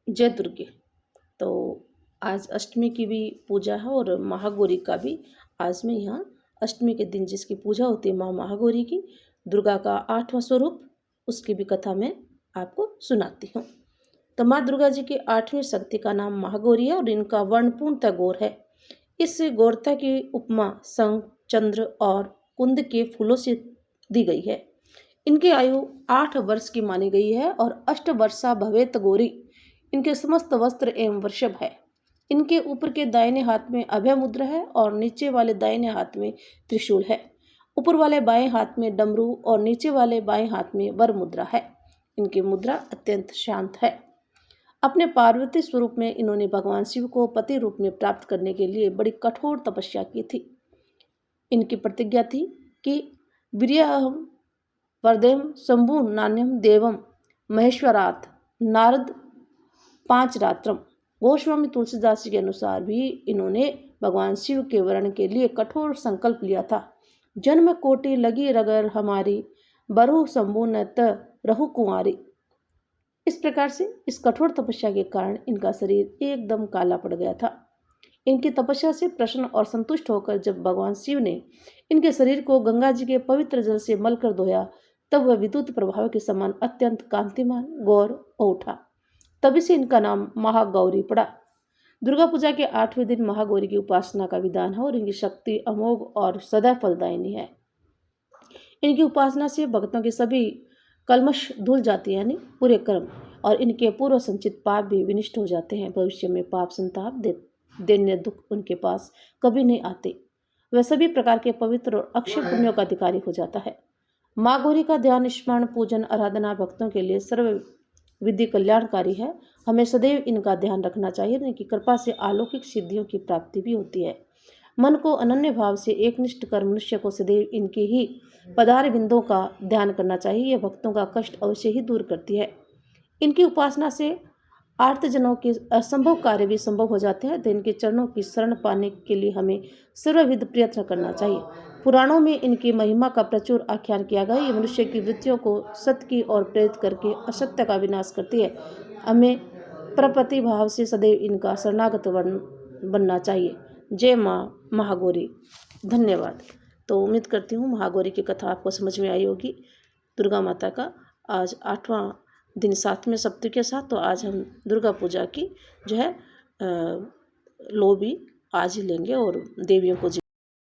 जय दुर्गे। तो आज अष्टमी की भी पूजा है और महागौरी का भी आज मैं यहाँ अष्टमी के दिन जिसकी पूजा होती है माँ महागौरी की, दुर्गा का 8वां स्वरूप, उसकी भी कथा मैं आपको सुनाती हूँ। तो माँ दुर्गा जी की 8वीं शक्ति का नाम महागौरी है और इनका वर्ण पूर्णतः गौर है। इस गौरता की उपमा शंख, चंद्र और कुंद के फूलों से दी गई है। इनकी आयु 8 वर्ष की मानी गई है और अष्टवर्षा भवेत गौरी इनके समस्त वस्त्र एवं वृषभ है। इनके ऊपर के दाहिने हाथ में अभय मुद्रा है और नीचे वाले दाहिने हाथ में त्रिशूल है। ऊपर वाले बाएं हाथ में डमरू और नीचे वाले बाएं हाथ में वर मुद्रा है। इनकी मुद्रा अत्यंत शांत है। अपने पार्वती स्वरूप में इन्होंने भगवान शिव को पति रूप में प्राप्त करने के लिए बड़ी कठोर तपस्या की थी। इनकी प्रतिज्ञा थी कि वीर्यहम वरदेम शंभु नान्यम देवम महेश्वरात नारद 5 रात्रम। गोस्वामी तुलसीदास जी के अनुसार भी इन्होंने भगवान शिव के वरण के लिए कठोर संकल्प लिया था। जन्म कोटि लगी रगर हमारी, बरु शंभु न त रहु कुंवारी। इस प्रकार से इस कठोर तपस्या के कारण इनका शरीर एकदम काला पड़ गया था। इनकी तपस्या से प्रसन्न और संतुष्ट होकर जब भगवान शिव ने इनके शरीर को गंगा जी के पवित्र जल से मलकर धोया, तब वह विद्युत प्रभाव के समान अत्यंत कांतिमान गौर हो उठा। तभी से इनका नाम महागौरी पड़ा। दुर्गा पूजा के 8वें दिन महागौरी की उपासना का विधान है और इनकी शक्ति अमोघ और सदा फलदायिनी है। इनकी उपासना से भक्तों के सभी कल्मश धुल जाती है, यानी पूरे कर्म, और इनके पूर्व संचित पाप भी विनिष्ट हो जाते हैं। भविष्य में पाप संताप दैन्य दुख उनके पास कभी नहीं आते। वह सभी प्रकार के पवित्र और अक्षय पुण्यों का अधिकारी हो जाता है। माँ गौरी का ध्यान, स्मरण, पूजन, आराधना भक्तों के लिए सर्व विधि कल्याणकारी है। हमें सदैव इनका ध्यान रखना चाहिए। इनकी कृपा से अलौकिक सिद्धियों की प्राप्ति भी होती है। मन को अनन्य भाव से एकनिष्ठ कर मनुष्य को सदैव इनके ही पदार बिंदों का ध्यान करना चाहिए। यह भक्तों का कष्ट अवश्य ही दूर करती है। इनकी उपासना से आर्तजनों के असंभव कार्य भी संभव हो जाते हैं। तो इनके चरणों की शरण पाने के लिए हमें सर्वविध प्रयत्न करना चाहिए। पुराणों में इनकी महिमा का प्रचुर आख्यान किया गया। ये मनुष्य की वृत्तियों को सत्य की ओर प्रेरित करके असत्य का विनाश करती है। हमें प्रपति भाव से सदैव इनका शरणागत बनना चाहिए। जय माँ महागौरी। धन्यवाद। तो उम्मीद करती हूँ महागौरी की कथा आपको समझ में आई होगी। दुर्गा माता का आज 8वां दिन 7वें सप्तक के साथ, तो आज हम दुर्गा पूजा की जो है लो भी आज ही लेंगे और देवियों को